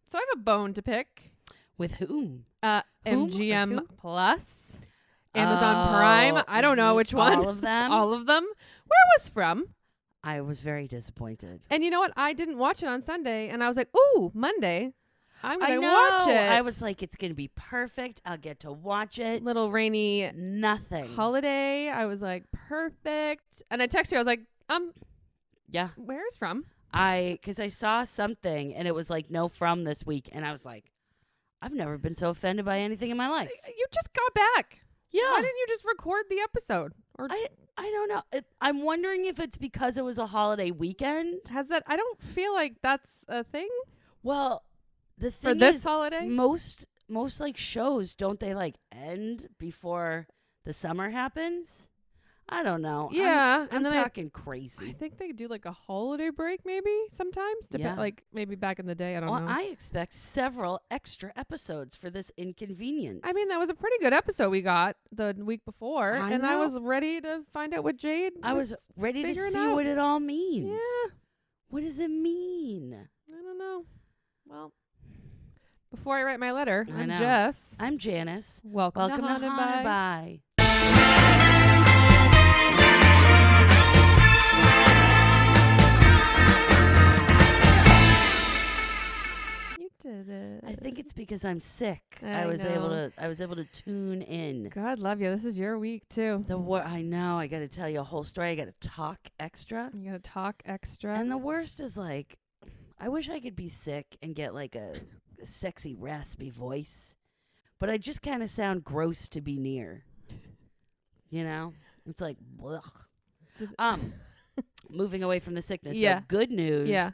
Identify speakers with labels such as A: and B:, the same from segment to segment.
A: So I have a bone to pick.
B: With whom?
A: MGM Plus, Amazon Prime. I don't know which one.
B: All of them?
A: All of them. Where it was from.
B: I was very disappointed.
A: And you know what? I didn't watch it on Sunday, and I was like, ooh, Monday. I'm going to watch it.
B: I was like, it's going to be perfect. I'll get to watch it.
A: Little rainy
B: Nothing.
A: holiday. I was like, perfect. And I texted you. I was like,
B: yeah.
A: Where's from?
B: Because I saw something, and it was like, no from this week. And I was like, I've never been so offended by anything in my life.
A: You just got back.
B: Yeah.
A: Why didn't you just record the episode? Or
B: I don't know. I'm wondering if it's because it was a holiday weekend.
A: has that? I don't feel like that's a thing.
B: Well, the thing
A: For this
B: is,
A: holiday?
B: most like shows, don't they like end before the summer happens? I don't know.
A: Yeah,
B: I'm
A: and then
B: talking
A: I
B: crazy.
A: think they do like a holiday break maybe sometimes.
B: Yeah.
A: Like maybe back in the day. I don't
B: Well,
A: know.
B: I expect several extra episodes for this inconvenience.
A: I mean, that was a pretty good episode we got the week before.
B: I
A: and I
B: know.
A: was ready to find out what Jade
B: I was ready to
A: figuring
B: see
A: out.
B: what it all means.
A: Yeah.
B: What does it mean?
A: I don't know. Well, before I write my letter,
B: I
A: I'm
B: know.
A: Jess.
B: I'm Janice.
A: Welcome
B: Welcome to
A: Haunted
B: Haunted
A: by.
B: By.
A: You did it.
B: I think it's because I'm sick.
A: I
B: I was able
A: know.
B: to tune in.
A: God love you. This is your week too.
B: I know. I got to tell you a whole story. I got to talk extra.
A: You gotta talk extra.
B: And the worst is like, I wish I could be sick and get like a sexy raspy voice, but I just kind of sound gross to be near. You know, it's like, blech. Moving away from the sickness.
A: Yeah.
B: Though, good news.
A: Yeah.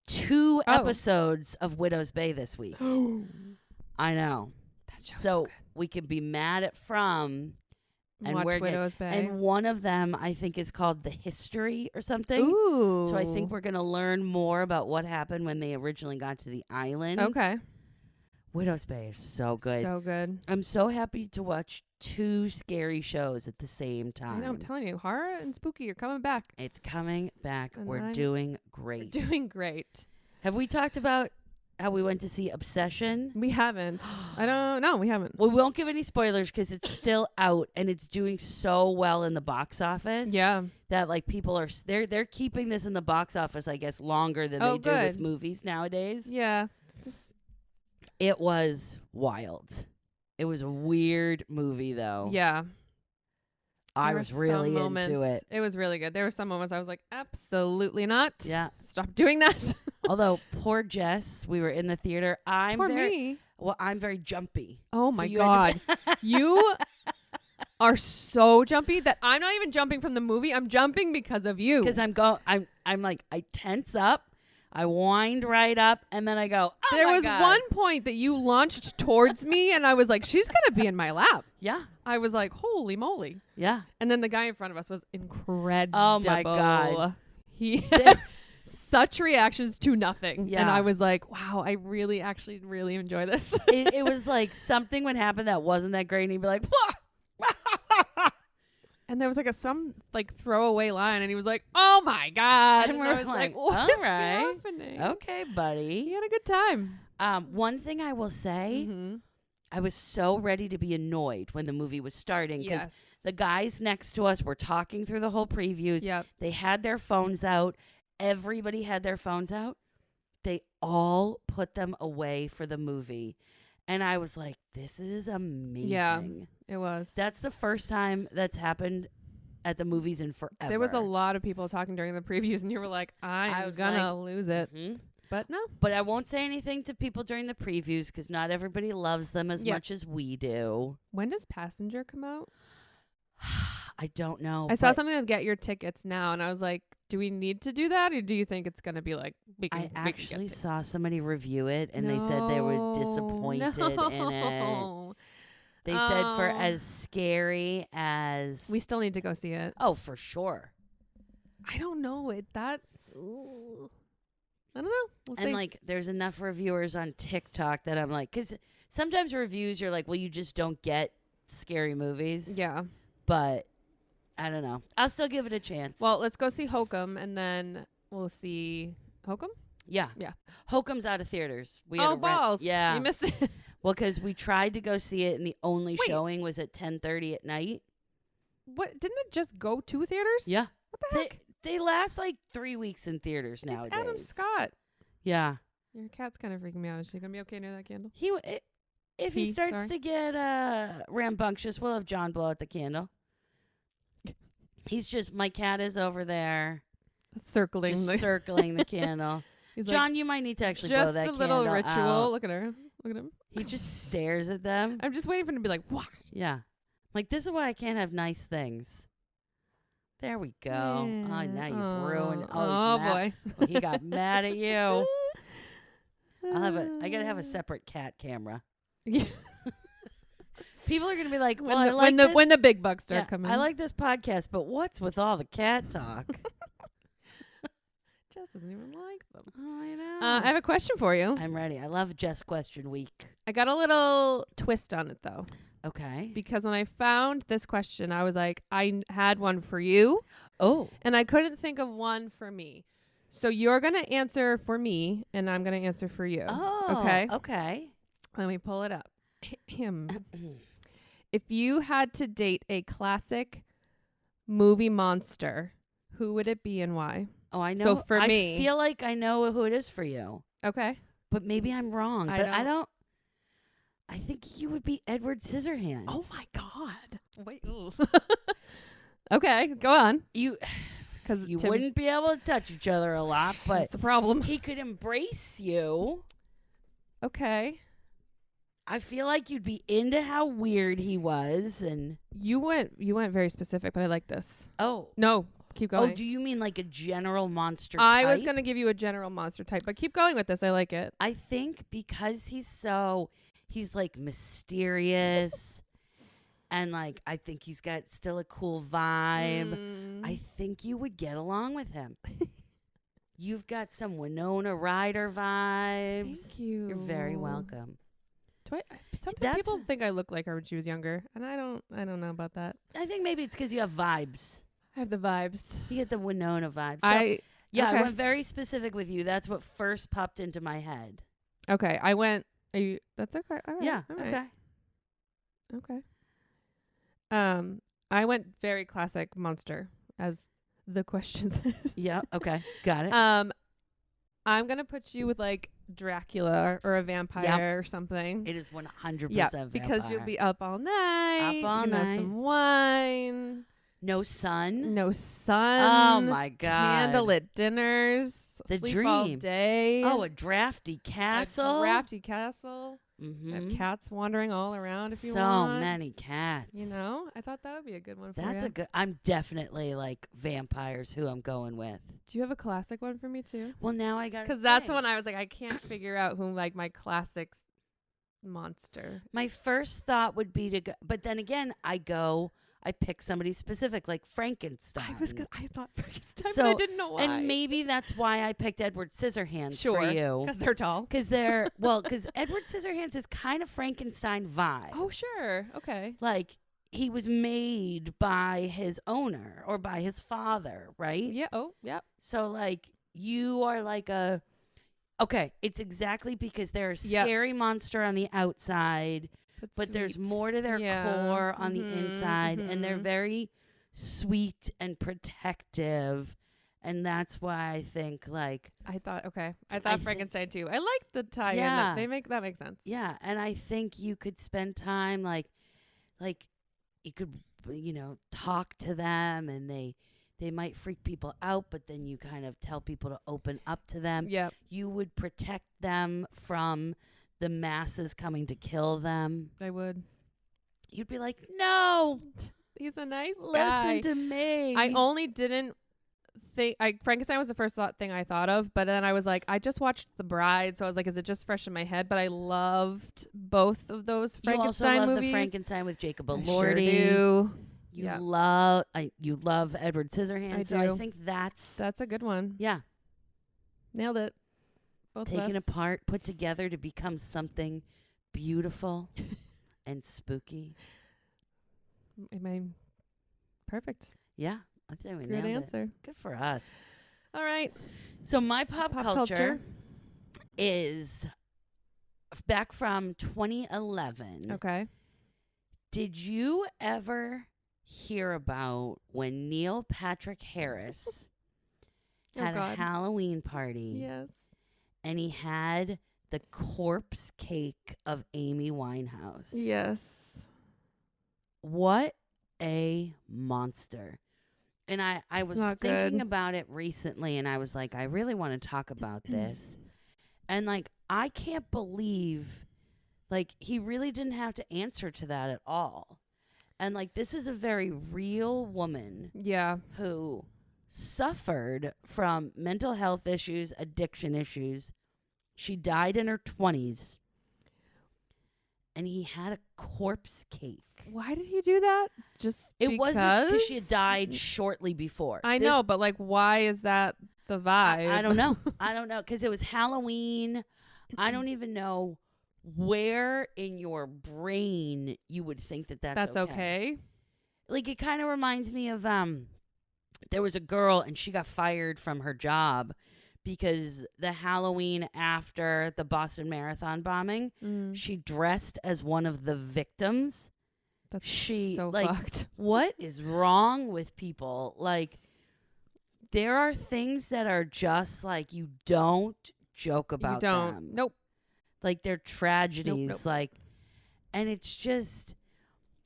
B: 2
A: Oh.
B: episodes of Widow's Bay this week. I know.
A: That show's
B: So
A: good.
B: we can be mad at From. And
A: Watch
B: we're gonna-
A: Widow's Bay.
B: And one of them, I think, is called The History or something.
A: Ooh.
B: So I think we're going to learn more about what happened when they originally got to the island.
A: okay.
B: Widow's Bay is so good.
A: So good.
B: I'm so happy to watch 2 scary shows at the same
A: I
B: time.
A: know. I'm telling you, horror and spooky are coming back.
B: It's coming back.
A: And
B: We're
A: I'm
B: doing great.
A: Doing great.
B: Have we talked about how we went to see Obsession?
A: We haven't. I don't know. We haven't.
B: We won't give any spoilers because it's still out and it's doing so well in the box office.
A: Yeah.
B: That like people are they're keeping this in the box office, I guess, longer than
A: Oh,
B: they do with
A: good.
B: movies nowadays.
A: Yeah. Just
B: It was wild. It was a weird movie though.
A: yeah.
B: I
A: There
B: was
A: were
B: really
A: some
B: into
A: moments,
B: it.
A: It was really good. There were some moments I was like, absolutely not.
B: Yeah.
A: Stop doing that.
B: Although poor Jess, we were in the theater.
A: Poor me.
B: I'm very jumpy.
A: Oh
B: So
A: my
B: you
A: God.
B: had to-
A: You are so jumpy that I'm not even jumping from the movie. I'm jumping because of you.
B: Because I'm like, I tense up, I wind right up, and then I go, oh
A: There
B: my
A: was
B: God.
A: one point that you launched towards me, and I was like, she's going to be in my lap.
B: Yeah.
A: I was like, holy moly.
B: Yeah.
A: And then the guy in front of us was incredible.
B: Oh my God.
A: He had such reactions to nothing. And
B: Yeah.
A: I was like, wow, I really actually really enjoy this.
B: it was like something would happen that wasn't that great, and he'd be like, "Wah!"
A: And there was like some throwaway line, and he was like, "Oh my God!"
B: And
A: I
B: we're
A: was
B: like,
A: "What
B: all
A: is
B: right.
A: happening?"
B: Okay, buddy.
A: He had a good time.
B: One thing I will say,
A: Mhm.
B: I was so ready to be annoyed when the movie was starting because
A: Yes.
B: the guys next to us were talking through the whole previews.
A: Yep.
B: They had their phones out. Everybody had their phones out. They all put them away for the movie. And I was like, this is amazing.
A: Yeah. It was.
B: That's the first time that's happened at the movies in forever.
A: There was a lot of people talking during the previews, and you were like,
B: I
A: I'm
B: was
A: gonna lose it.
B: Mhm.
A: But no.
B: But I won't say anything to people during the previews because not everybody loves them as
A: Yeah.
B: much as we do.
A: When does Passenger come out?
B: I don't know.
A: I saw
B: but
A: something to get your tickets now, and I was like, do we need to do that, or do you think it's going to be like, we can
B: I
A: we can get
B: actually
A: tickets?
B: saw somebody review it, and they said they were disappointed in it.
A: No.
B: They said for
A: Oh.
B: as scary as...
A: We still need to go see it.
B: Oh, for sure.
A: I don't know. Ooh. I don't know. We'll
B: And,
A: see.
B: like, there's enough reviewers on TikTok that I'm like... Because sometimes reviews, you're like, well, you just don't get scary movies.
A: yeah.
B: But, I don't know. I'll still give it a chance.
A: Well, let's go see Hokum, and then we'll see Hokum.
B: Yeah.
A: Yeah.
B: Hokum's out of theaters. We had
A: Oh,
B: to rent.
A: balls.
B: Yeah.
A: You missed it.
B: Well, because we tried to go see it, and the only
A: Wait.
B: showing was at 10:30 at night.
A: What? Didn't it just go to theaters?
B: Yeah.
A: What the heck?
B: They last like 3 weeks in theaters nowadays.
A: It's Adam Scott.
B: Yeah.
A: Your cat's kind of freaking me out. Is she going to be okay near that candle?
B: If he starts to get rambunctious, we'll have John blow out the candle. He's just, my cat is over there
A: Circling
B: circling the candle.
A: He's
B: John,
A: like,
B: you might need to actually blow that
A: just a
B: candle
A: little ritual.
B: out.
A: Look at her. Look at him.
B: He just stares at them.
A: I'm just waiting for him to be like, what?
B: Yeah. Like, this is why I can't have nice things. There we go. Oh, now you've ruined.
A: Oh,
B: he's mad.
A: boy.
B: Well, he got mad at you. I gotta have a separate cat camera.
A: Yeah.
B: People are gonna be like, well,
A: when the big bucks start coming.
B: I like this podcast, but what's with all the cat talk?
A: Jess doesn't even like them.
B: Oh, I know.
A: I have a question for you.
B: I'm ready. I love Jess Question Week.
A: I got a little twist on it, though.
B: Okay.
A: Because when I found this question, I was like, I had one for you.
B: Oh.
A: And I couldn't think of one for me. So you're going to answer for me, and I'm going to answer for you.
B: Oh.
A: Okay?
B: Okay.
A: Let me pull it up. If you had to date a classic movie monster, who would it be and why?
B: Oh, I know.
A: So for me,
B: I feel like I know who it is for you.
A: Okay.
B: But maybe I'm wrong.
A: I
B: don't. I think you would be Edward Scissorhands.
A: Oh my God. Wait. Okay, go on.
B: You
A: Because
B: wouldn't be able to touch each other a lot, but
A: that's a problem.
B: he could embrace you.
A: Okay.
B: I feel like you'd be into how weird he was, and
A: You went very specific, but I like this.
B: oh
A: No, keep going.
B: do you mean like a general monster
A: I
B: type?
A: was going to give you a general monster type, but keep going with this. I like it.
B: I think because he's like mysterious, and like I think he's got still a cool vibe. I think you would get along with him. You've got some Winona Ryder vibes.
A: Thank you.
B: You're very welcome.
A: Some
B: That's-
A: people think I look like her when she was younger, and I don't know about that.
B: I think maybe it's because you have vibes.
A: I have the vibes.
B: You get the Winona vibes. So,
A: I
B: I went very specific with you. That's what first popped into my head.
A: Okay. I went. Are you? That's okay. All right.
B: Yeah.
A: All right.
B: Okay.
A: Okay. I went very classic monster, as the question said.
B: Yeah. Okay. Got it.
A: I'm gonna put you with like Dracula or a vampire or something.
B: It is 100%
A: Yeah,
B: vampire.
A: because you'll be up all night.
B: Up all
A: you can have
B: night.
A: some wine.
B: no sun.
A: No sun.
B: Oh my God.
A: Candlelit dinners.
B: The
A: sleep all
B: dream.
A: day.
B: Oh, a drafty castle.
A: A drafty castle.
B: Mm-hmm.
A: Have cats wandering all around if you
B: so
A: want.
B: many cats.
A: You know, I thought that would be a good one for
B: That's
A: you.
B: a good. I'm definitely like vampires who I'm going with.
A: Do you have a classic one for me too?
B: Well, now I got.
A: Because that's when I was like, I can't figure out who like my classic monster.
B: My first thought would be to go, but then again, I pick somebody specific, like Frankenstein.
A: I thought Frankenstein,
B: So-
A: but I didn't know why.
B: And maybe that's why I picked Edward Scissorhands
A: sure,
B: for you.
A: because they're tall.
B: Because Edward Scissorhands is kind of Frankenstein vibe.
A: Oh, sure. Okay.
B: Like, he was made by his owner or by his father, right?
A: Yeah. Oh, yep.
B: So, like, you are like okay, it's exactly because they're a
A: Yep.
B: scary monster on the outside, but there's
A: sweet.
B: more to their
A: Yeah.
B: core on the
A: Mhm,
B: inside, and they're
A: mhm.
B: very sweet and protective. And that's why I think, like,
A: I thought
B: I
A: Frankenstein too. I like the tie-in.
B: Yeah.
A: That makes sense.
B: yeah, and I think you could spend time, like you could, talk to them, and they might freak people out, but then you kind of tell people to open up to them.
A: Yep.
B: You would protect them from the masses coming to kill them.
A: I would.
B: You'd be like, no,
A: He's a nice guy.
B: listen to me.
A: I only didn't think Frankenstein was the first thing I thought of, but then I was like, I just watched The Bride, so I was like, is it just fresh in my head? But I loved both of those Frankenstein
B: you also love
A: movies.
B: the Frankenstein with Jacob
A: I
B: Elordi.
A: sure do.
B: You
A: Yeah.
B: love Edward Scissorhands.
A: I
B: So I
A: do.
B: think that's
A: That's a good one.
B: yeah,
A: Nailed it. Both of
B: taken
A: us.
B: apart, put together to become something beautiful and spooky.
A: I mean, perfect.
B: Yeah, I think we
A: Good
B: nailed it.
A: answer.
B: Good for us.
A: All right.
B: So my pop culture is back from 2011.
A: Okay.
B: Did you ever hear about when Neil Patrick Harris had a Halloween party?
A: Yes.
B: And he had the corpse cake of Amy Winehouse.
A: Yes.
B: What a monster. And I was thinking about it recently, and I was like, I really want to talk about this. And, like, I can't believe, like, he really didn't have to answer to that at all. And, like, this is a very real woman.
A: Yeah.
B: Who suffered from mental health issues, addiction issues. She died in her 20s. And he had a corpse cake.
A: Why did he do that? Just
B: it
A: because?
B: Wasn't because she had died shortly before.
A: I know, but like, why is that the vibe?
B: I don't know. I don't know, because it was Halloween. I don't even know where in your brain you would think that that's okay. Like, it kind of reminds me of there was a girl and she got fired from her job because the Halloween after the Boston Marathon bombing, she dressed as one of the victims.
A: That's so fucked.
B: What is wrong with people? Like, there are things that are just like, you don't joke about them.
A: Nope.
B: Like, they're tragedies.
A: Nope.
B: Like, and it's just,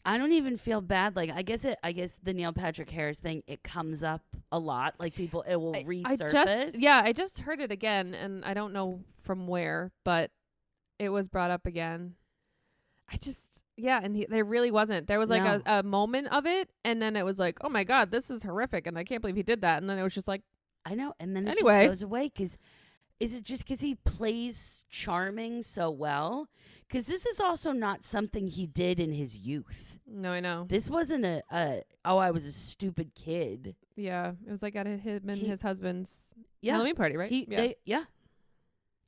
B: I don't even feel bad. Like, I guess the Neil Patrick Harris thing, it comes up a lot. Like, people, it will resurface.
A: I just heard it again, and I don't know from where, but it was brought up again. And there really wasn't. There was like a moment of it, and then it was like, oh my God, this is horrific, and I can't believe he did that. And then it was just like,
B: I know. And then it
A: anyway,
B: just goes away. Because is it just because he plays charming so well? Because this is also not something he did in his youth.
A: No, I know.
B: This wasn't I was a stupid kid.
A: Yeah, it was like at him and his husband's Halloween party, right?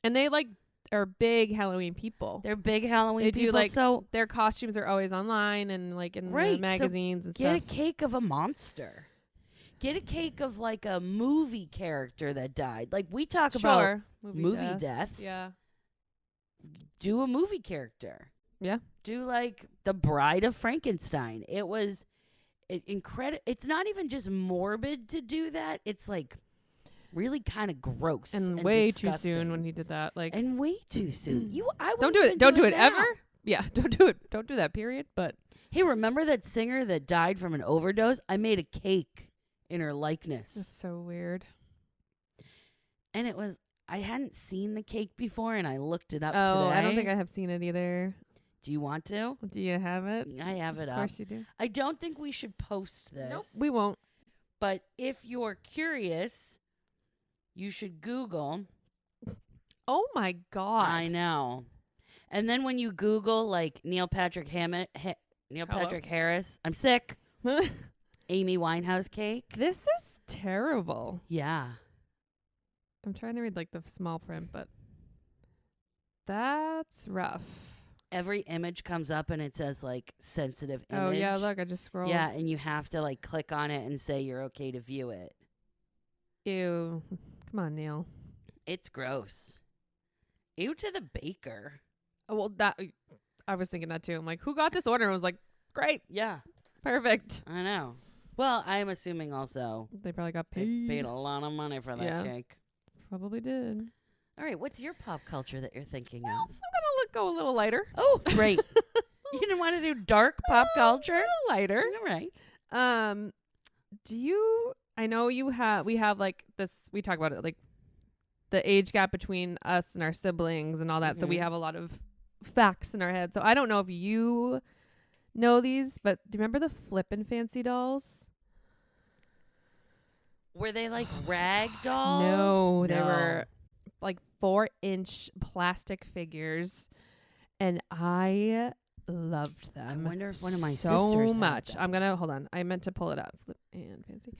A: And they like are big Halloween people.
B: They're big Halloween people.
A: Do like,
B: so
A: their costumes are always online and like in the magazines and stuff.
B: Get a cake of a monster. Get a cake of like a movie character that died. Like, we talk about movie deaths.
A: Yeah.
B: Do a movie character.
A: Yeah.
B: Do like the Bride of Frankenstein. It was incredible. It's not even just morbid to do that. It's like really kind of gross
A: and way disgusting. Too soon when he did that. Like,
B: and way too soon.
A: Don't do it. Don't do it ever. Yeah, don't do it. Don't do that. Period. But
B: hey, remember that singer that died from an overdose? I made a cake in her likeness.
A: That's so weird.
B: And it was, I hadn't seen the cake before, and I looked it up today.
A: I don't think I have seen it either.
B: Do you want to?
A: Do you have it?
B: I have it up.
A: Of course you do.
B: I don't think we should post this.
A: Nope, we won't.
B: But if you're curious, you should Google.
A: Oh my God.
B: I know. And then when you Google like Neil Patrick Harris, I'm sick. Amy Winehouse cake.
A: This is terrible.
B: Yeah.
A: I'm trying to read like the small print, but that's rough.
B: Every image comes up and it says like sensitive image.
A: Oh yeah, look, I just scrolled.
B: Yeah, and you have to like click on it and say you're okay to view it.
A: Ew. Come on, Neil.
B: It's gross. Ew to the baker.
A: Oh, well, I was thinking that too. I'm like, who got this order? And I was like, great.
B: Yeah.
A: Perfect.
B: I know. Well, I'm assuming also
A: they probably got paid.
B: They paid a lot of money for that cake.
A: Probably did.
B: All right, what's your pop culture that you're thinking of?
A: I'm gonna go a little lighter.
B: Oh, great. You didn't want to do dark pop culture?
A: A little lighter.
B: All right.
A: I know we have like this, we talk about it, like the age gap between us and our siblings and all that. Mm-hmm. So we have a lot of facts in our head. So I don't know if you know these, but do you remember the Flippin' Fancy dolls?
B: Were they like rag dolls?
A: No, they were like 4-inch plastic figures, and I loved them.
B: I wonder if one of my
A: so
B: sisters
A: much.
B: Had
A: I'm gonna hold on. I meant to pull it up. Flip and Fancy.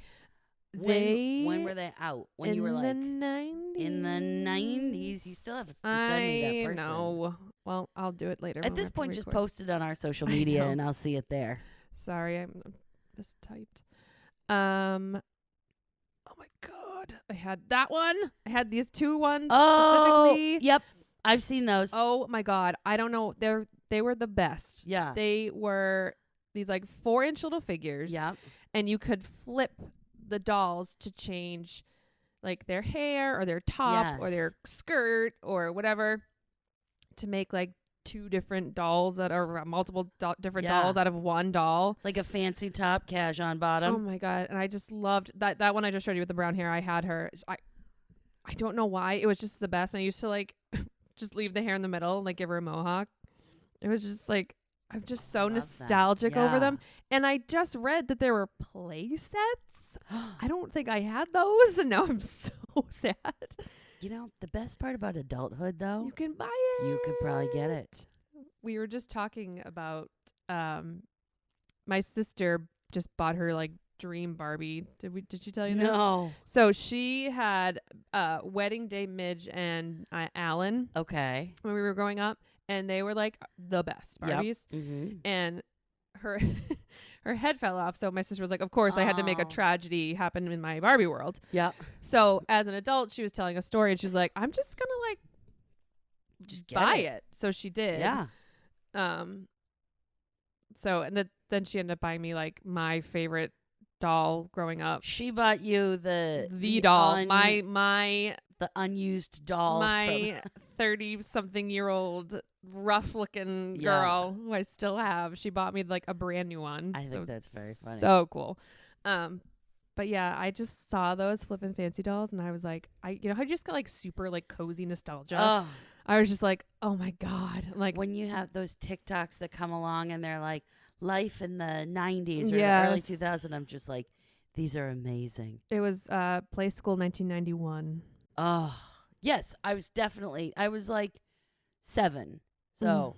B: When were they out? When you were like
A: in the 90s?
B: In the 90s, you still have to send me that person.
A: No. Well, I'll do it later.
B: At this point, just post it on our social media, and I'll see it there.
A: Sorry, I'm mistyped. Oh my God. God. I had that one. I had these two ones
B: Oh,
A: specifically.
B: yep. I've seen those.
A: Oh my God. I don't know. They were the best.
B: Yeah.
A: They were these like 4-inch little figures.
B: Yep.
A: And you could flip the dolls to change like their hair or their top or their skirt or whatever to make like 2 different dolls that are multiple different dolls out of one doll.
B: Like a fancy top, cash on bottom.
A: Oh my God. And I just loved that one I just showed you with the brown hair. I had her. I don't know why. It was just the best. And I used to like just leave the hair in the middle and like give her a mohawk. It was just like, I'm just so nostalgic over them. And I just read that there were play sets. I don't think I had those. And now I'm so sad.
B: You know, the best part about adulthood, though,
A: You can buy it.
B: you could probably get it.
A: We were just talking about my sister just bought her like dream Barbie. Did she tell you this?
B: No.
A: So she had Wedding Day Midge and Alan.
B: Okay.
A: When we were growing up, and they were like the best Barbies.
B: Yep. Mm-hmm.
A: And her her head fell off. So my sister was like, of course I had to make a tragedy happen in my Barbie world.
B: Yep.
A: So as an adult, she was telling a story and she's like, I'm just going to like
B: Just
A: buy it. So she did.
B: Yeah.
A: So, and then she ended up buying me like my favorite doll growing up.
B: She bought you the
A: doll. The
B: unused doll.
A: My 30-something-year-old rough-looking girl who I still have. She bought me like a brand new one.
B: I think that's very funny.
A: So cool. But yeah, I just saw those flippin' fancy dolls, and I was like, I just got like super like cozy nostalgia.
B: Oh.
A: I was just like, oh my God. Like
B: when you have those TikToks that come along and they're like life in the 90s or the early 2000s, I'm just like, these are amazing.
A: It was Play School 1991.
B: Oh, yes. I was like 7. So,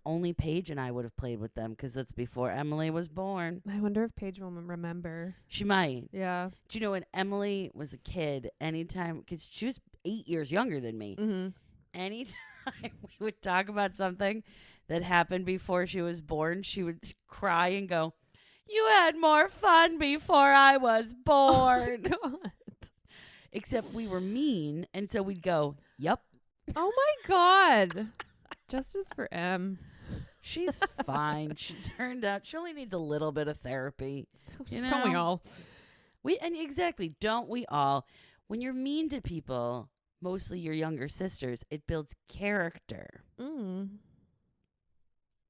B: only Paige and I would have played with them because it's before Emily was born.
A: I wonder if Paige will remember.
B: She might.
A: Yeah.
B: Do you know when Emily was a kid, anytime, because she was 8 years younger than me, anytime we would talk about something that happened before she was born, she would cry and go, "You had more fun before I was born."
A: Oh my God.
B: Except we were mean, and so we'd go, "Yep."
A: Oh my God. Justice for M.
B: She's fine. She turned out she only needs a little bit of therapy.
A: Don't we all?
B: Exactly. Don't we all? When you're mean to people, mostly your younger sisters, it builds character.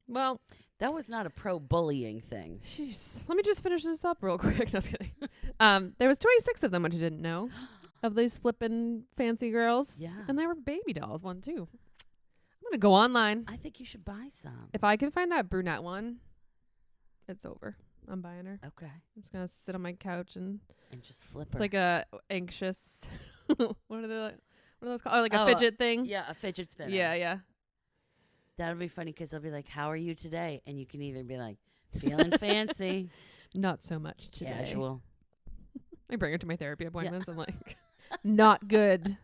A: Well,
B: that was not a pro-bullying thing.
A: Jeez. Let me just finish this up real quick. No, just kidding. There was 26 of them, which I didn't know, of these flippin' fancy girls.
B: Yeah.
A: And they were baby dolls, one too. I'm going to go online.
B: I think you should buy some.
A: If I can find that brunette one, it's over. I'm buying her.
B: Okay.
A: I'm just going to sit on my couch and
B: just flip her.
A: It's like a anxious, what are those called? Oh, like a fidget thing?
B: Yeah, a fidget spinner.
A: Yeah.
B: That'll be funny because they'll be like, "How are you today?" And you can either be like, "Feeling fancy."
A: Not so much today.
B: Casual.
A: I bring her to my therapy appointments. Yeah. I'm like, not good.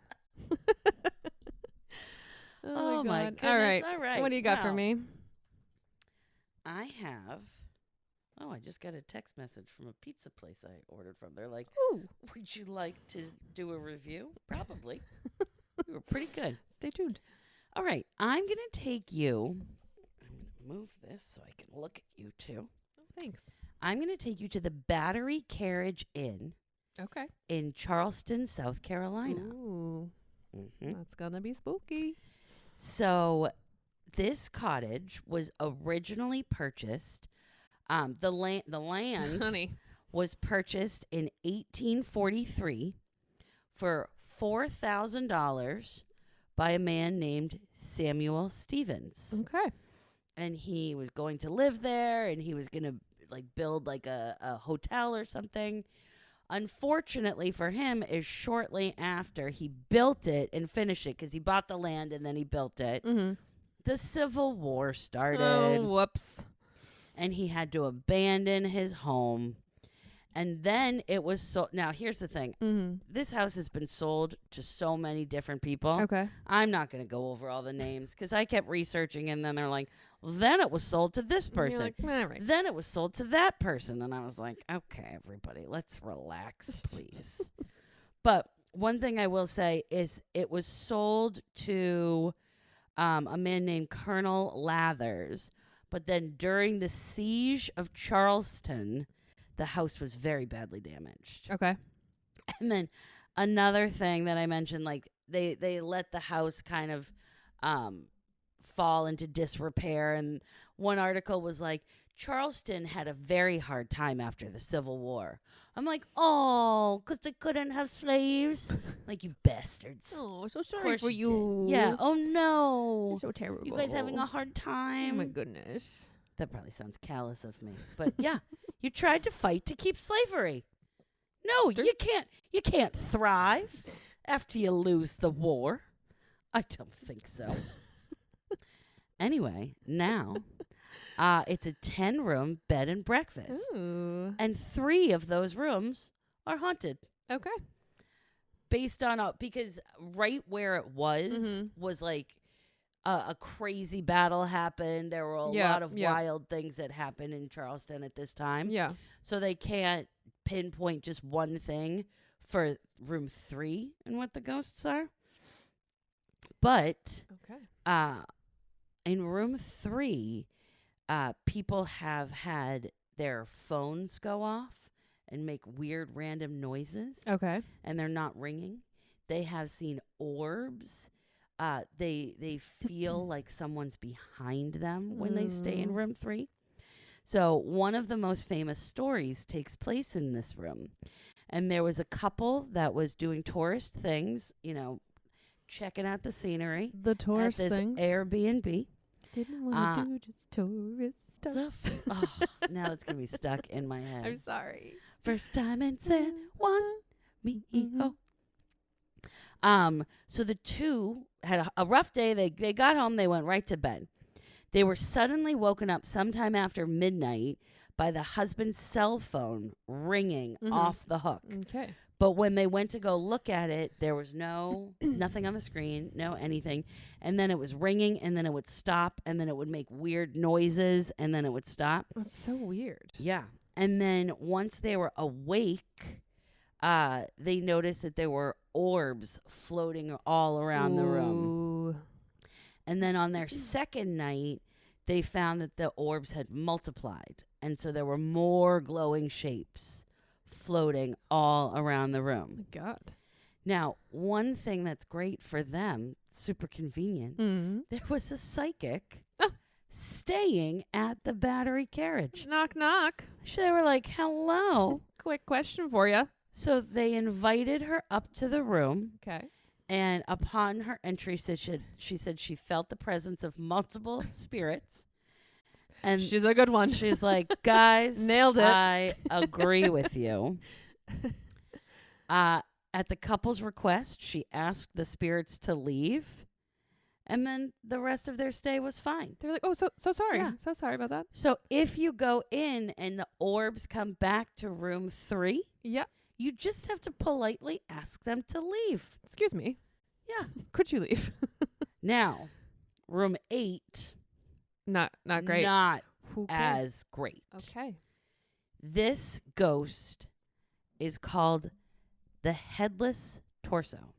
A: Oh my God. All right. What do you got for me?
B: I have. Oh, I just got a text message from a pizza place I ordered from. They're like,
A: "Ooh,
B: would you like to do a review?" Probably. You were pretty good.
A: Stay tuned.
B: All right. I'm going to take you. I'm going to move this so I can look at you too.
A: Oh, thanks.
B: I'm going to take you to the Battery Carriage Inn.
A: Okay.
B: In Charleston, South Carolina.
A: Ooh. That's going to be spooky.
B: So this cottage was originally purchased. The land
A: Honey.
B: was purchased in 1843 for $4,000 by a man named Samuel Stevens.
A: Okay.
B: And he was going to live there, and he was going to like build like a hotel or something. Unfortunately for him, is shortly after he built it and finished it, because he bought the land and then he built it, the Civil War started.
A: Oh, whoops.
B: And he had to abandon his home. And then it was sold. Now, here's the thing.
A: Mm-hmm.
B: This house has been sold to so many different people.
A: Okay.
B: I'm not going to go over all the names because I kept researching, and then they're like, then it was sold to this
A: And you're
B: person.
A: like, all right.
B: Then it was sold to that person. And I was like, okay, everybody, let's relax, please. But one thing I will say is it was sold to a man named Colonel Lathers. But then during the siege of Charleston, the house was very badly damaged.
A: Okay.
B: And then another thing that I mentioned, like they let the house kind of fall into disrepair. And one article was like, Charleston had a very hard time after the Civil War. I'm like, oh, because they couldn't have slaves? Like, you bastards.
A: Oh, so
B: Of
A: sorry
B: course
A: for
B: you
A: you.
B: did. Yeah. Oh, no.
A: So terrible.
B: You guys having a hard
A: Oh
B: time?
A: my goodness.
B: That probably sounds callous of me. But yeah, you tried to fight to keep slavery. No,
A: It's true.
B: you can't thrive after you lose the war. I don't think so. Anyway, now it's a 10-room bed and breakfast.
A: Ooh.
B: And 3 of those rooms are haunted.
A: Okay.
B: Based on because right where it was
A: Mhm.
B: was like a crazy battle happened. There were a
A: Yeah,
B: lot of
A: yeah.
B: wild things that happened in Charleston at this time.
A: Yeah.
B: So they can't pinpoint just one thing for room 3 and what the ghosts are. But
A: Okay.
B: in room 3, people have had their phones go off and make weird random noises.
A: Okay.
B: And they're not ringing. They have seen orbs. They feel like someone's behind them when they stay in room 3. So one of the most famous stories takes place in this room. And there was a couple that was doing tourist things, checking out the scenery
A: The tourist
B: at this
A: things.
B: Airbnb.
A: Didn't want to do just tourist stuff.
B: Oh, now it's going to be stuck in my head.
A: I'm sorry.
B: First time in San Juan. Me, oh. So the two had a rough day. They got home. They went right to bed. They were suddenly woken up sometime after midnight by the husband's cell phone ringing off the hook.
A: Okay.
B: But when they went to go look at it, there was nothing on the screen, no anything. And then it was ringing, and then it would stop, and then it would make weird noises, and then it would stop.
A: That's so weird.
B: Yeah. And then once they were awake, they noticed that there were orbs floating all around the room.
A: Ooh.
B: And then on their second night, they found that the orbs had multiplied. And so there were more glowing shapes floating all around the
A: Oh
B: room.
A: my God.
B: Now, one thing that's great for them, super convenient, there was a psychic staying at the Battery Carriage.
A: Knock, knock.
B: So they were like, hello.
A: Quick question for you.
B: So they invited her up to the room.
A: Okay.
B: And upon her entry, she said she felt the presence of multiple spirits. And
A: She's a good one.
B: she's like, guys,
A: Nailed it.
B: I agree with you. At the couple's request, she asked the spirits to leave. And then the rest of their stay was fine.
A: They're like, oh, so sorry.
B: Yeah.
A: So sorry about that.
B: So if you go in and the orbs come back to room 3,
A: Yeah.
B: you just have to politely ask them to leave.
A: Excuse me.
B: Yeah.
A: Could you leave?
B: Now, room 8,
A: Not great.
B: not
A: Okay.
B: as great.
A: Okay.
B: This ghost is called the headless torso.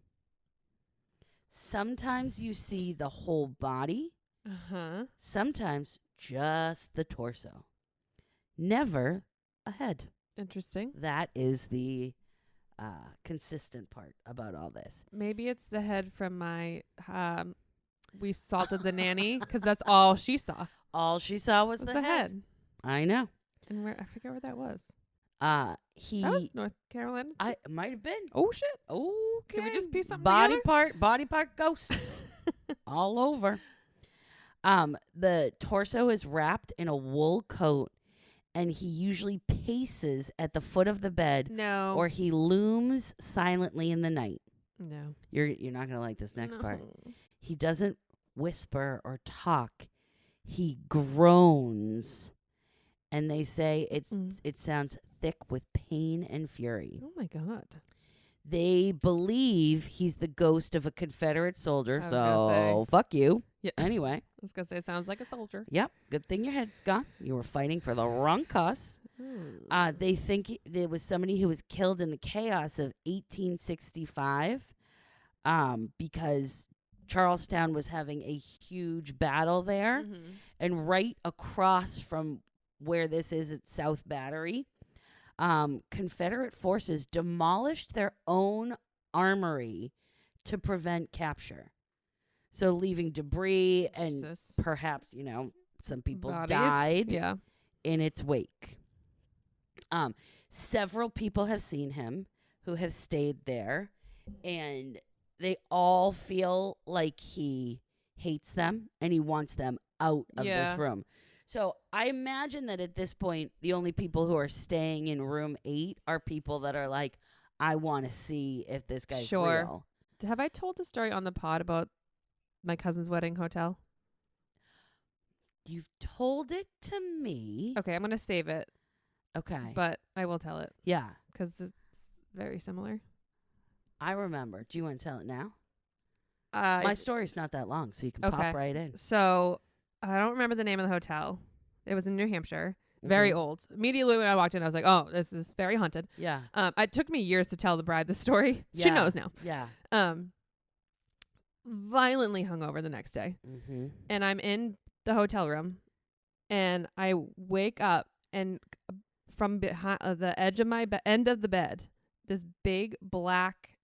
B: Sometimes you see the whole body,
A: Uh-huh.
B: sometimes just the torso. Never a head.
A: Interesting.
B: That is the consistent part about all this.
A: Maybe it's the head from my we salted the nanny because that's all she saw.
B: All she saw was
A: Was
B: the head. I know.
A: And where I forget where that was. That
B: He
A: was North Carolina.
B: I might have been.
A: Oh shit.
B: Okay.
A: Did we just piece something
B: body
A: together?
B: part ghosts all over. The torso is wrapped in a wool coat, and he usually paces at the foot of the bed,
A: No.
B: or he looms silently in the night.
A: no.
B: You're not gonna like this next part. He doesn't whisper or talk. He groans, and they say it sounds thick with pain and fury.
A: Oh my God.
B: They believe he's the ghost of a Confederate soldier,
A: I was gonna
B: so fuck you.
A: Yeah.
B: Anyway.
A: I was going to say, sounds like a soldier.
B: Yep. Good thing your head's gone. You were fighting for the wrong cause. They think there was somebody who was killed in the chaos of 1865 because Charlestown was having a huge battle there.
A: Mm-hmm.
B: And right across from where this is at South Battery, Confederate forces demolished their own armory to prevent capture. So leaving debris and perhaps, some people died in its wake. Several people have seen him who have stayed there, and they all feel like he hates them and he wants them out of this room. So I imagine that at this point, the only people who are staying in room 8 are people that are like, I want to see if this guy's real.
A: Have I told the story on the pod about my cousin's wedding hotel?
B: You've told it to me.
A: Okay, I'm going to save it.
B: Okay.
A: But I will tell it.
B: Yeah.
A: Because it's very similar.
B: I remember. Do you want to tell it now? My story's not that long, so you can pop right in.
A: So I don't remember the name of the hotel. It was in New Hampshire. Very old. Immediately when I walked in, I was like, oh, this is very haunted.
B: Yeah.
A: It took me years to tell the bride the story. Yeah. She knows now.
B: Yeah.
A: Violently hungover the next day. Mm-hmm. And I'm in the hotel room, and I wake up, and from behind the edge of my end of the bed, this big black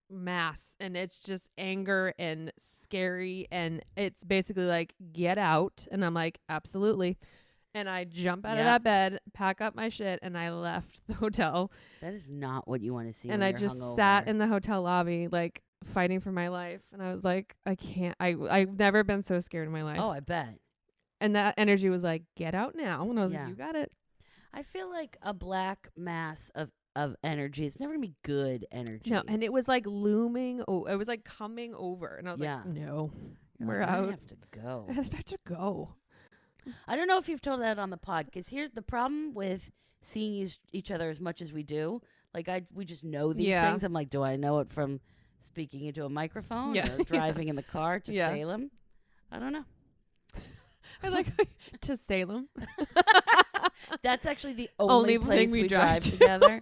A: mass, and it's just anger and scary, and it's basically like, get out. And I'm like, absolutely. And I jump out of that bed, pack up my shit, and I left the hotel.
B: That is not what you want to see.
A: And I just sat in the hotel lobby, like fighting for my life. And I was like, I can't. I've never been so scared in my life.
B: Oh, I bet.
A: And that energy was like, get out now. And I was like, you got it.
B: I feel like a black mass of energy. It's never gonna be good energy.
A: No, and it was like looming. Oh, it was like coming over, and I was like, no, we're out.
B: I have to go.
A: I have to go.
B: I don't know if you've told that on the pod, because here's the problem with seeing each other as much as we do. Like we just know these things. I'm like, do I know it from speaking into a microphone or driving in the car to Salem? I don't know.
A: I like to Salem.
B: That's actually the only place we drive together.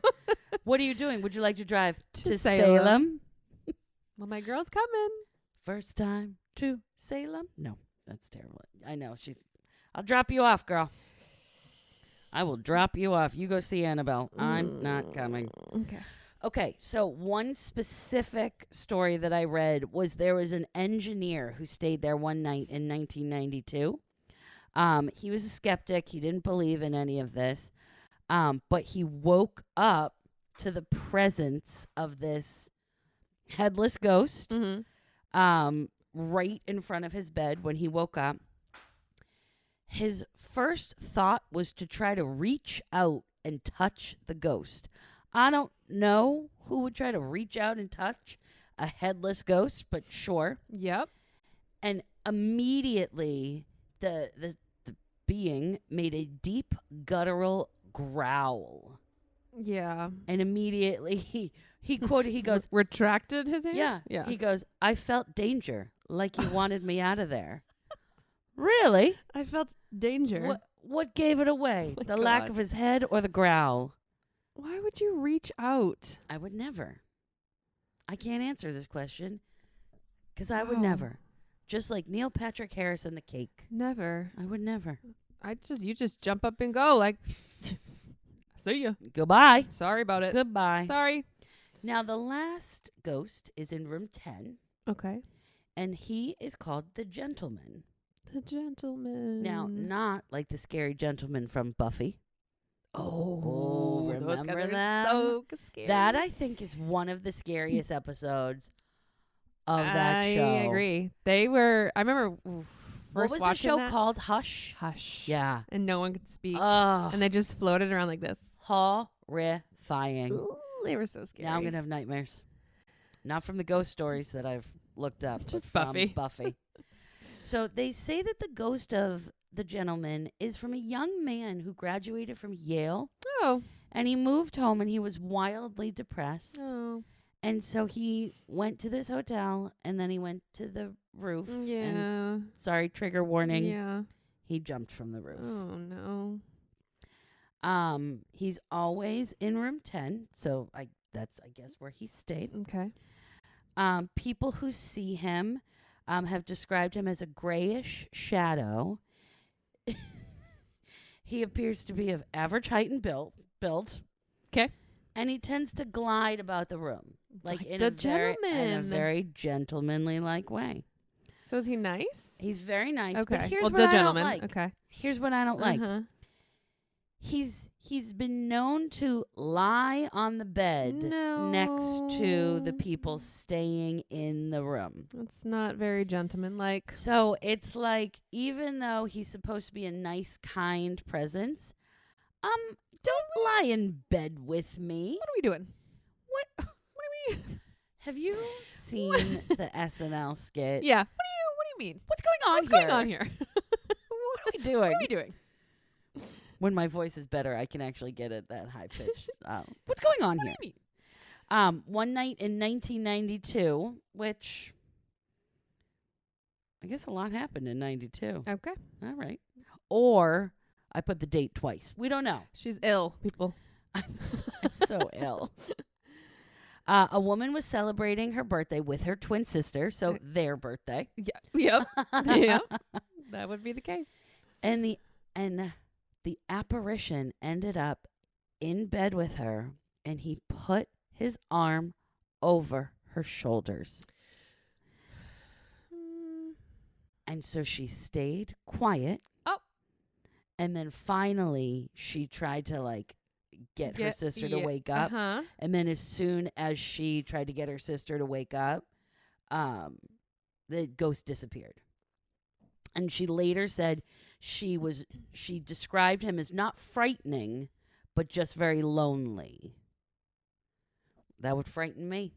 B: What are you doing? Would you like to drive to Salem?
A: Well, my girl's coming.
B: First time to Salem? No, that's terrible. I know. I'll drop you off, girl. I will drop you off. You go see Annabelle. I'm not coming. Okay, so one specific story that I read was there was an engineer who stayed there one night in 1992. He was a skeptic. He didn't believe in any of this. But he woke up to the presence of this headless ghost right in front of his bed when he woke up. His first thought was to try to reach out and touch the ghost. I don't know who would try to reach out and touch a headless ghost, but sure.
A: Yep.
B: And immediately the being made a deep guttural growl.
A: Yeah.
B: And immediately he quoted, he goes,
A: retracted his hand?
B: Yeah. He goes, I felt danger, like you wanted me out of there. Really?
A: I felt danger.
B: What gave it away? The lack of his head or the growl?
A: Why would you reach out?
B: I would never. I can't answer this question because I would never. Just like Neil Patrick Harris and the cake.
A: Never.
B: I would never.
A: You just jump up and go like, see ya.
B: Goodbye.
A: Sorry about it.
B: Goodbye.
A: Sorry.
B: Now the last ghost is in room 10.
A: Okay.
B: And he is called the Gentleman.
A: The Gentleman.
B: Now, not like the scary gentleman from Buffy.
A: Oh,
B: remember that?
A: So scary.
B: That, I think, is one of the scariest episodes of that show.
A: I agree. They were, I remember
B: what was the show called? Hush?
A: Hush.
B: Yeah.
A: And no one could speak. And they just floated around like this.
B: Horrifying.
A: Ooh, they were so scary.
B: Now I'm going to have nightmares. Not from the ghost stories that I've looked up.
A: Just
B: but
A: Buffy.
B: From Buffy. So they say that the ghost of the gentleman is from a young man who graduated from Yale.
A: Oh.
B: And he moved home and he was wildly depressed.
A: Oh.
B: And so he went to this hotel and then he went to the roof.
A: Yeah.
B: And, sorry, trigger warning.
A: Yeah.
B: He jumped from the roof.
A: Oh, no.
B: He's always in room 10. So that's, I guess, where he stayed.
A: Okay.
B: People who see him have described him as a grayish shadow. He appears to be of average height and build.
A: Okay.
B: And he tends to glide about the room. Like in
A: the
B: a very gentlemanly like way.
A: So is he nice?
B: He's very nice.
A: Okay.
B: But here's
A: well,
B: what
A: the
B: I
A: gentleman.
B: don't like.
A: Okay.
B: Here's what I don't like. He's been known to lie on the bed next to the people staying in the room.
A: That's not very gentlemanlike.
B: So it's like, even though he's supposed to be a nice, kind presence, don't lie in bed with me.
A: What are we doing?
B: What
A: do we mean?
B: Have you seen the SNL skit?
A: Yeah. What do you mean?
B: What's going on
A: What's going on here?
B: What are we doing?
A: What are we doing?
B: When my voice is better, I can actually get it that high pitched. What's going on here?
A: What do you mean?
B: One night in 1992, which I guess a lot happened in 92.
A: Okay.
B: All right. Or I put the date twice. We don't know.
A: She's ill, people.
B: I'm so ill. A woman was celebrating her birthday with her twin sister, so their birthday.
A: Yeah. Yep. Yep. That would be the case.
B: And the apparition ended up in bed with her, and he put his arm over her shoulders. And so she stayed quiet.
A: Oh.
B: And then finally she tried to get her sister to wake up.
A: Uh-huh.
B: And then as soon as she tried to get her sister to wake up, the ghost disappeared. And she later said she described him as not frightening, but just very lonely. That would frighten me.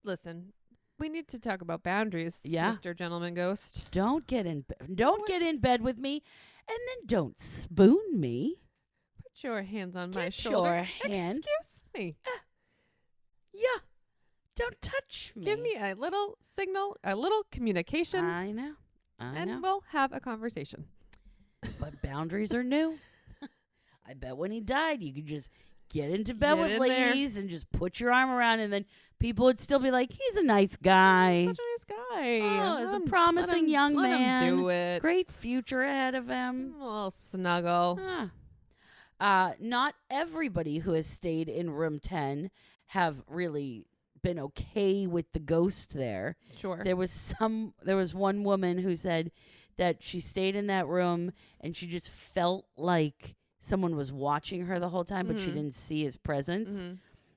A: Listen, we need to talk about boundaries,
B: Yeah.
A: Mr. Gentleman Ghost.
B: Don't get in bed with me, and then don't spoon me.
A: Put your hands on my
B: Get
A: shoulder.
B: your hand.
A: Excuse me.
B: Yeah. Don't touch me.
A: Give me a little signal, a little communication,
B: I know.
A: and we'll have a conversation.
B: But boundaries are new. I bet when he died, you could just get into bed
A: Get
B: with
A: in there.
B: ladies and just put your arm around, and then people would still be like, he's a nice guy.
A: Such a nice guy.
B: Oh, he's a
A: Let
B: promising young
A: let
B: man.
A: him do it.
B: Great future ahead of him.
A: A little snuggle.
B: Not everybody who has stayed in room 10 have really been okay with the ghost there.
A: Sure.
B: There was one woman who said that she stayed in that room and she just felt like someone was watching her the whole time, but she didn't see his presence.
A: Mm-hmm.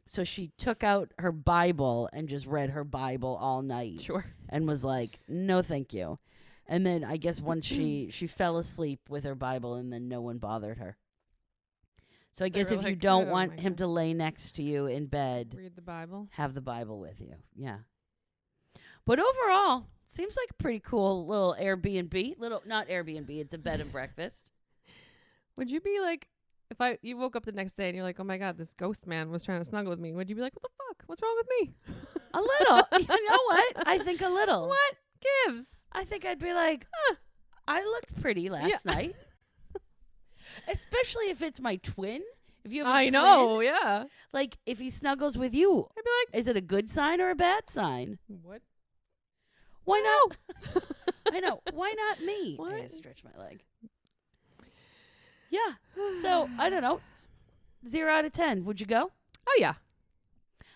B: So she took out her Bible and just read her Bible all night.
A: Sure.
B: And was like, no, thank you. And then I guess once she fell asleep with her Bible, and then no one bothered her. So I guess if you don't want him to lay next to you in bed,
A: Read the Bible.
B: have the Bible with you. Yeah. But overall, seems like a pretty cool little Airbnb. Not Airbnb, it's a bed and breakfast.
A: Would you be like, if you woke up the next day and you're like, oh my God, this ghost man was trying to snuggle with me, would you be like, what the fuck? What's wrong with me?
B: A little. You know what? I think a little.
A: What gives?
B: I think I'd be like, I looked pretty last night. Especially if it's my twin. If you have a twin,
A: know, yeah.
B: Like, if he snuggles with you,
A: I'd be like,
B: is it a good sign or a bad sign?
A: what?
B: Why not? I know. Why not me?
A: What?
B: I gotta stretch my leg. Yeah. So, I don't know. 0 out of 10. Would you go?
A: Oh, yeah.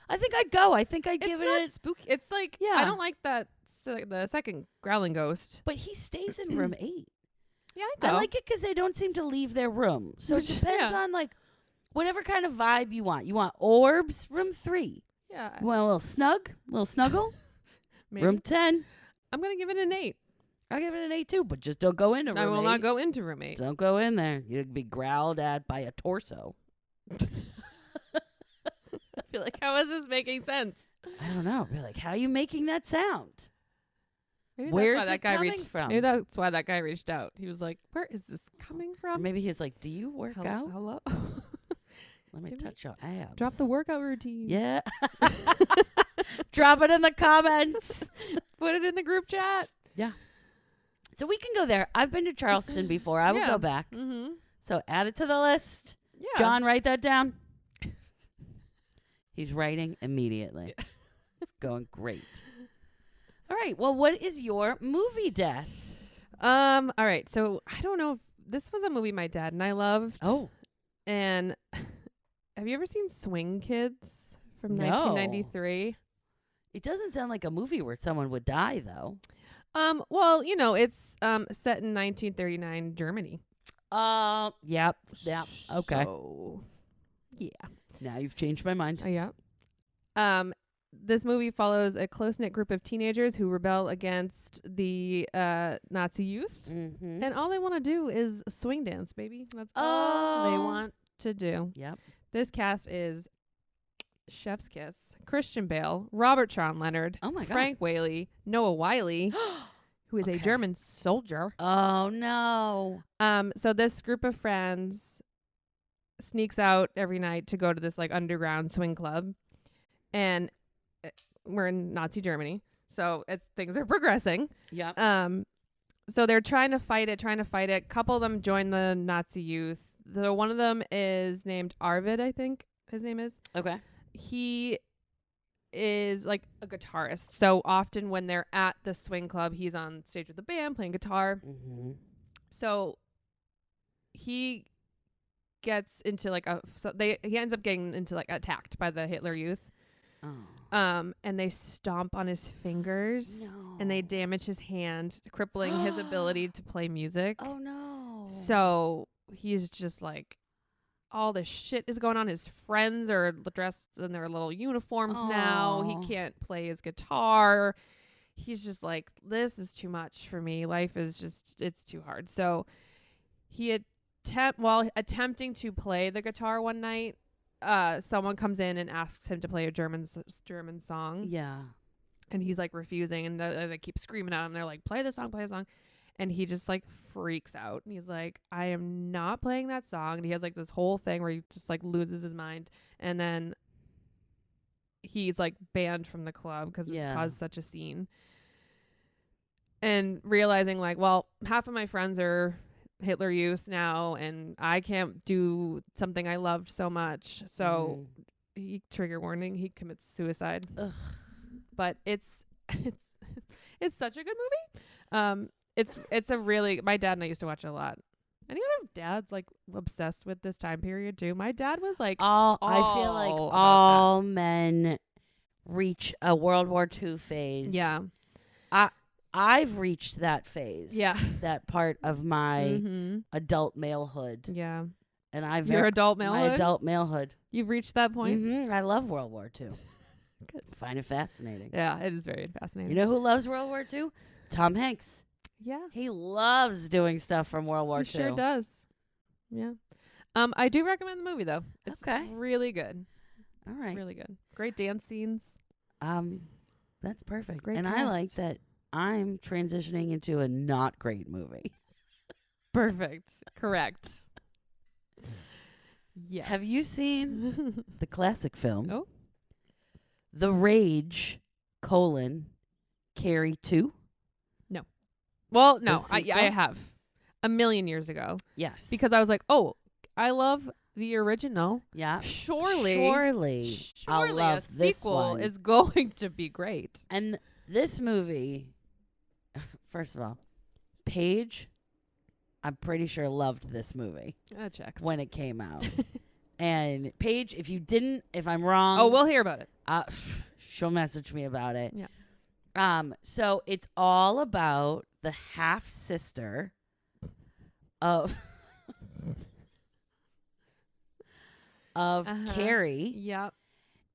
B: I think I'd go. I think I'd give
A: It's not
B: it a...
A: spooky. It's like,
B: Yeah.
A: I don't like that, the second growling ghost.
B: But he stays in room 8.
A: Yeah, I'd go.
B: I like it because they don't seem to leave their room. So it depends on, whatever kind of vibe you want. You want orbs? Room 3.
A: Yeah.
B: You want a little snuggle?
A: Maybe.
B: Room 10.
A: I'm going to give it an 8.
B: I'll give it an 8 too, but just don't go into room 8.
A: I will not go into room 8.
B: Don't go in there. You'd be growled at by a torso.
A: I feel like, how is this making sense?
B: I don't know. Be like, how are you making that sound?
A: Maybe
B: Where's
A: that's why
B: it
A: that guy
B: coming
A: reached.
B: from?
A: Maybe that's why that guy reached out. He was like, "Where is this coming
B: Or
A: from?"
B: maybe he's like, do you work out?
A: Hello.
B: Let me
A: Give me-
B: touch your abs.
A: Drop the workout routine.
B: Yeah. Drop it in the comments.
A: Put it in the group chat.
B: So we can go there. I've been to Charleston before. I will
A: Yeah.
B: go back.
A: Mm-hmm.
B: So add it to the list.
A: Yeah.
B: John, write that down. He's writing immediately. It's going great. All right. Well, what is your movie death?
A: All right. So I don't know if this was a movie my dad and I loved.
B: Oh.
A: And have you ever seen Swing Kids from
B: No.
A: 1993?
B: It doesn't sound like a movie where someone would die, though.
A: Well, it's set in 1939 Germany.
B: Yep. Okay.
A: So, yeah.
B: Now you've changed my mind.
A: Yeah. This movie follows a close-knit group of teenagers who rebel against the Nazi youth.
B: Mm-hmm.
A: And all they want to do is swing dance, baby. That's all they want to do.
B: Yep.
A: This cast is Chef's Kiss, Christian Bale, Robert Sean Leonard,
B: Oh my God.
A: Frank Whaley, Noah Wiley, who is a
B: Okay.
A: German soldier.
B: Oh, no.
A: So this group of friends sneaks out every night to go to this like underground swing club, and we're in Nazi Germany, so things are progressing.
B: Yep.
A: So they're trying to fight it. A couple of them join the Nazi youth. One of them is named Arvid, I think his name is.
B: Okay.
A: He is like a guitarist. So often when they're at the swing club, he's on stage with the band playing guitar.
B: Mm-hmm.
A: So he gets into like he ends up getting into like attacked by the Hitler youth.
B: Oh.
A: And they stomp on his fingers
B: No.
A: and they damage his hand, crippling his ability to play music.
B: Oh, no.
A: So he's just like, all this shit is going on. His friends are dressed in their little uniforms now.
B: Aw.
A: He can't play his guitar. He's just like, this is too much for me. Life is just, it's too hard. So he while attempting to play the guitar one night, someone comes in and asks him to play a German song.
B: Yeah.
A: And he's like refusing, and they keep screaming at him. They're like, play the song. And he just like freaks out. And he's like, I am not playing that song. And he has like this whole thing where he just like loses his mind. And then he's like banned from the club because it's caused such a scene. And realizing like, well, half of my friends are Hitler youth now, and I can't do something I loved so much. So trigger warning, he commits suicide.
B: Ugh.
A: But it's such a good movie. It's a really, my dad and I used to watch it a lot. Any other dads like obsessed with this time period too? My dad was like,
B: I feel like
A: all about
B: all men reach a World War II phase.
A: yeah,
B: I've reached that phase.
A: yeah,
B: That part of my
A: mm-hmm.
B: adult malehood.
A: Yeah.
B: And I've
A: Your adult
B: my
A: malehood?
B: adult malehood.
A: You've reached that point?
B: Mm-hmm. I love World War II.
A: Good.
B: Find it fascinating.
A: Yeah, it is very fascinating.
B: You know who loves World War II? Tom Hanks.
A: Yeah.
B: He loves doing stuff from World War II.
A: He sure does. Yeah. I do recommend the movie though. It's
B: Okay.
A: really good.
B: All right.
A: Really good. Great dance scenes.
B: That's perfect.
A: Great
B: and I
A: cast.
B: like that I'm transitioning into a not great movie.
A: Perfect. Correct. Yes.
B: Have you seen the classic film?
A: Oh.
B: The Rage, Carrie 2?
A: Well, no,
B: The
A: I
B: sequel?
A: have a million years ago
B: Yes.
A: because I was like, oh, I love the original.
B: yeah.
A: Surely
B: I'll
A: a
B: love this
A: sequel
B: one.
A: is going to be great.
B: And this movie, first of all, Paige, I'm pretty sure loved this movie
A: That checks.
B: when it came out. And Paige, if I'm wrong,
A: Oh, we'll hear about it.
B: she'll message me about it.
A: Yeah.
B: So it's all about the half sister of Carrie.
A: Yep.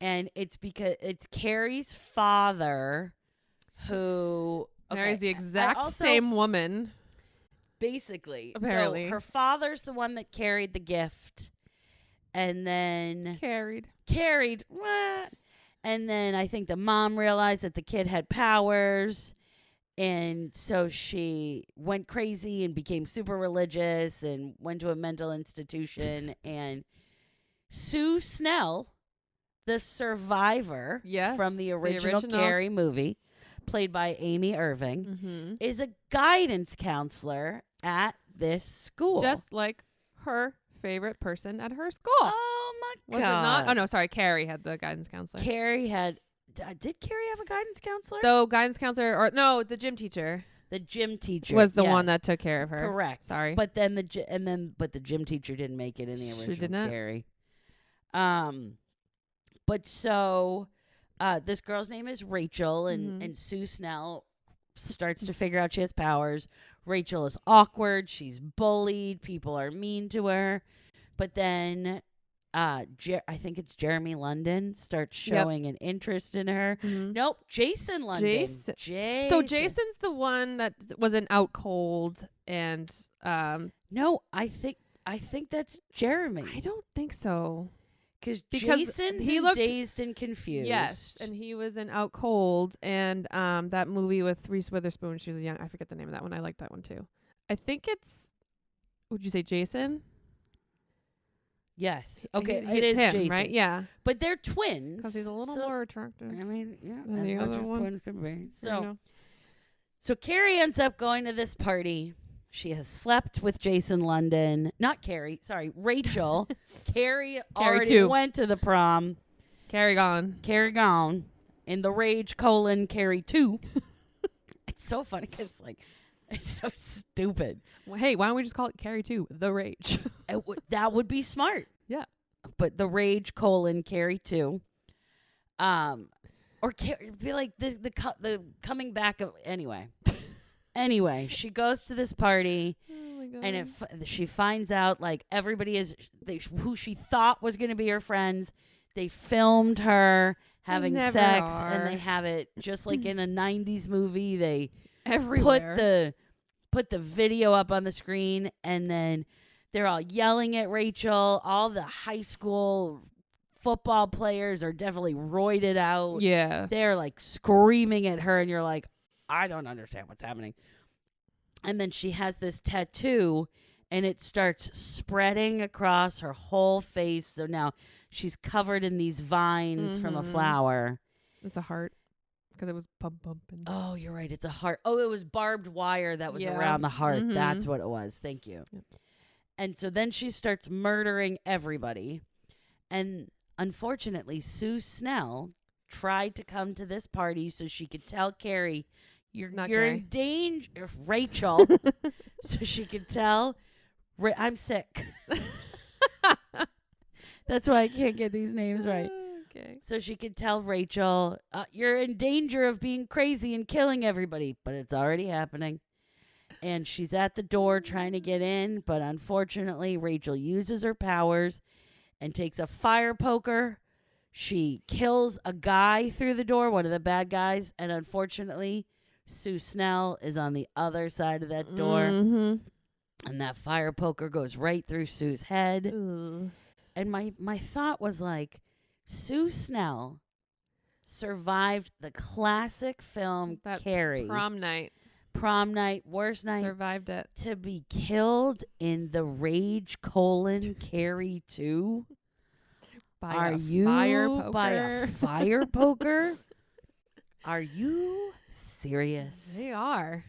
B: And it's because it's Carrie's father who
A: Marries the
B: I
A: exact
B: also-
A: same woman.
B: basically.
A: Apparently.
B: So her father's the one that carried the gift. And then carried what? And then I think the mom realized that the kid had powers. And so she went crazy and became super religious and went to a mental institution. And Sue Snell, the survivor
A: Yes,
B: from the original Carrie movie, played by Amy Irving, is a guidance counselor at this school.
A: Just like her favorite person at her school.
B: Oh, my
A: God. Was it not? Oh, no, sorry. Carrie had the guidance counselor.
B: Carrie had... Did Carrie have a guidance counselor?
A: The guidance counselor, or no, the gym teacher.
B: The gym teacher
A: was the one that took care of her.
B: Correct.
A: Sorry.
B: But then the gym teacher didn't make it in the original
A: she did not.
B: Carrie. But so this girl's name is Rachel, and Sue Snell starts to figure out she has powers. Rachel is awkward. She's bullied. People are mean to her. But then I think it's Jeremy London starts showing an interest in her. Nope, Jason London. Jason.
A: So Jason's the one that was in Out Cold, and
B: no, I think that's Jeremy.
A: I don't think so.
B: Because Jason's he looked Dazed and Confused.
A: Yes, and he was in Out Cold, and that movie with Reese Witherspoon. She was young. I forget the name of that one. I like that one too. I think it's. Would you say Jason?
B: Yes. Okay, it is
A: him,
B: Jason,
A: right? Yeah.
B: But they're twins.
A: Because he's a little more attractive.
B: I mean, yeah,
A: than the other one.
B: Twins can be. So Carrie ends up going to this party. She has slept with Jason London. Not Carrie. Sorry, Rachel. Carrie already went to the prom.
A: Carrie gone.
B: In the Rage, Carrie 2. It's so funny because, like, it's so stupid.
A: Well, hey, why don't we just call it Carrie 2, The Rage?
B: That would be smart.
A: Yeah.
B: But the Rage, Carrie 2. Or be like the coming back of... Anyway, she goes to this party.
A: Oh my God.
B: And she finds out, like, everybody is... who she thought was going to be her friends. They filmed her having sex. And they have it just like in a 90s movie. They...
A: Everywhere.
B: Put the video up on the screen, and then they're all yelling at Rachel. All the high school football players are definitely roided out.
A: Yeah.
B: They're like screaming at her, and you're like, I don't understand what's happening. And then she has this tattoo, and it starts spreading across her whole face. So now she's covered in these vines from a flower.
A: It's a heart. Because it was pumping.
B: Oh, you're right. It's a heart. Oh, it was barbed wire that was around the heart. That's what it was. Thank you. Yep. And so then she starts murdering everybody. And unfortunately, Sue Snell tried to come to this party so she could tell Carrie, you're in danger. Rachel. So she could tell, I'm sick. That's why I can't get these names right. Okay. So she could tell Rachel, you're in danger of being crazy and killing everybody, but it's already happening. And she's at the door trying to get in, but unfortunately, Rachel uses her powers and takes a fire poker. She kills a guy through the door, one of the bad guys, and unfortunately, Sue Snell is on the other side of that door. And that fire poker goes right through Sue's head. And my thought was like, Sue Snell survived the classic film Carrie.
A: Prom night,
B: worst night.
A: Survived it.
B: To be killed in the Rage, Carrie 2? By a fire poker? Are you serious?
A: They are.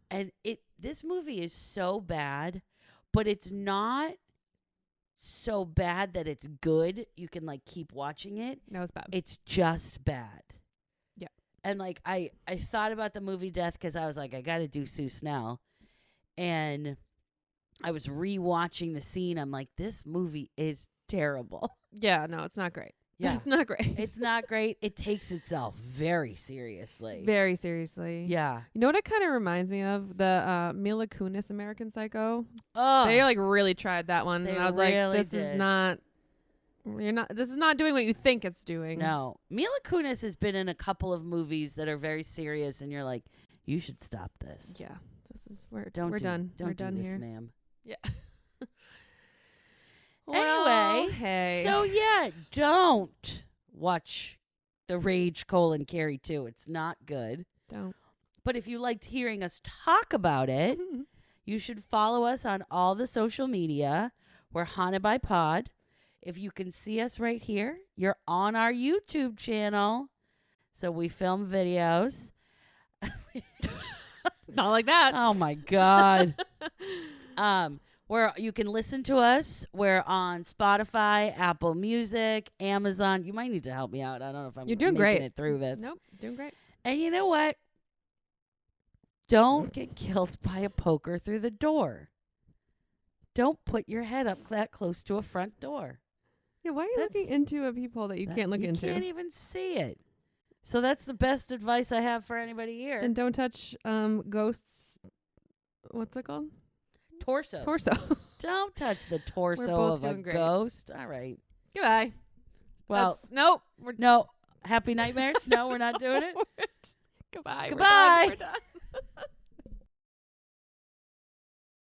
B: And this movie is so bad, but it's not so bad that it's good. You can like keep watching it.
A: No, it's bad.
B: It's just bad.
A: Yeah.
B: And like I thought about the movie Death because I was like, I got to do Sue Snell. And I was rewatching the scene. I'm like, this movie is terrible.
A: Yeah, no, it's not great.
B: Yeah.
A: It's not great.
B: It's not great. It takes itself very seriously.
A: Very seriously.
B: Yeah.
A: You know what it kind of reminds me of? The Mila Kunis American Psycho.
B: Oh.
A: They like really tried that one. And I was
B: really
A: like, this is not doing what you think it's doing.
B: No. Mila Kunis has been in a couple of movies that are very serious and you're like, you should stop this.
A: Yeah. We're
B: done.
A: We're done
B: this,
A: here.
B: Ma'am.
A: Yeah.
B: Anyway,
A: hey.
B: So yeah, don't watch The Rage, Carrie 2. It's not good.
A: Don't.
B: But if you liked hearing us talk about it, you should follow us on all the social media. We're Haunted by Pod. If you can see us right here, you're on our YouTube channel. So we film videos.
A: Not like that.
B: Oh my God. Where you can listen to us. We're on Spotify, Apple Music, Amazon. You might need to help me out. I don't know if I'm
A: You're doing
B: making
A: great.
B: it through this.
A: Nope, doing great.
B: And you know what? Don't get killed by a poker through the door. Don't put your head up that close to a front door.
A: Yeah, why are you looking into a peephole that you can't look into?
B: You can't even see it. So that's the best advice I have for anybody here.
A: And don't touch ghosts. What's it called?
B: Torso. Don't touch the torso of a ghost. All right.
A: Goodbye.
B: Well,
A: nope.
B: No. Happy nightmares? No, we're not doing it.
A: Goodbye.
B: Goodbye.
A: We're done.